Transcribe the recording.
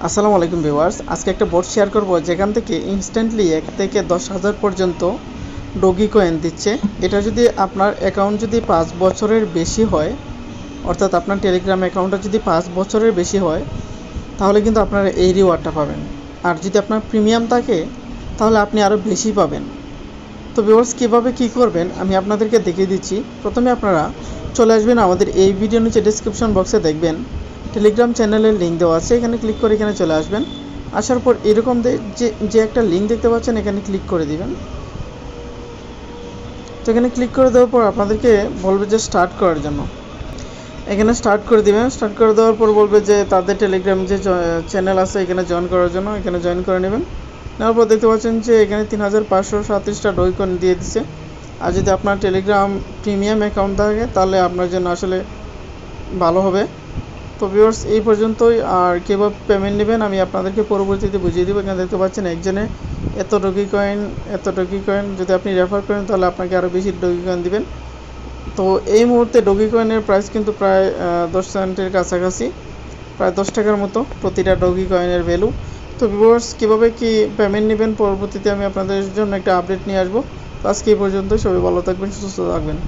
আসসালামু আলাইকুম ভিউয়ার্স, আজকে একটা বোর্ড শেয়ার করব যেখান থেকে ইনস্ট্যান্টলি 1 থেকে 10,000 পর্যন্ত ডগি কয়েন দিচ্ছে। এটা যদি আপনার অ্যাকাউন্ট যদি 5 বছরের বেশি হয়, অর্থাৎ আপনার টেলিগ্রাম অ্যাকাউন্টটা যদি 5 বছরের বেশি হয়, তাহলে কিন্তু আপনারা এই রিওয়ার্ডটা পাবেন। আর যদি আপনার প্রিমিয়াম থাকে তাহলে আপনি আরও বেশি পাবেন। তো ভিউয়ার্স কীভাবে কী করবেন আমি আপনাদেরকে দেখিয়ে দিচ্ছি। প্রথমে আপনারা চলে আসবেন আমাদের এই ভিডিও নিচে ডেসক্রিপশন বক্সে দেখবেন টেলিগ্রাম চ্যানেলের লিঙ্ক দেওয়া আছে, এখানে ক্লিক করে এখানে চলে আসবেন। আসার পর এরকম যে একটা লিঙ্ক দেখতে পাচ্ছেন এখানে ক্লিক করে দিবেন। তো এখানে ক্লিক করে দেওয়ার পর আপনাদেরকে বলবে যে স্টার্ট করার জন্য, এখানে স্টার্ট করে দিবেন। স্টার্ট করে দেওয়ার পর বলবে যে তাদের টেলিগ্রাম যে চ্যানেল আছে এখানে জয়েন করার জন্য, এখানে জয়েন করে নেবেন। নেওয়ার পর দেখতে পাচ্ছেন যে এখানে 3537টা ডগি কয়েন দিয়ে দিচ্ছে। আর যদি আপনার টেলিগ্রাম প্রিমিয়াম অ্যাকাউন্ট থাকে তাহলে আপনার জন্য আসলে ভালো হবে। তো ভিউয়ার্স এই পর্যন্তই। আর কীভাবে পেমেন্ট নেবেন আমি আপনাদেরকে পরবর্তীতে বুঝিয়ে দেবো। এখানে দেখতে পাচ্ছেন একজনে এত ডগি কয়েন যদি আপনি রেফার করেন তাহলে আপনাকে আরও বেশি ডগি কয়েন দিবেন। তো এই মুহূর্তে ডগি কয়েনের প্রাইস কিন্তু প্রায় 10 সেন্টের কাছাকাছি, প্রায় 10 টাকার মতো প্রতিটা ডগি কয়েনের ভ্যালু। তো ভিউয়ার্স কীভাবে কি পেমেন্ট নেবেন পরবর্তীতে আমি আপনাদের জন্য একটা আপডেট নিয়ে আসবো। তো আজকে এই পর্যন্ত, সবাই ভালো থাকবেন, সুস্থ থাকবেন।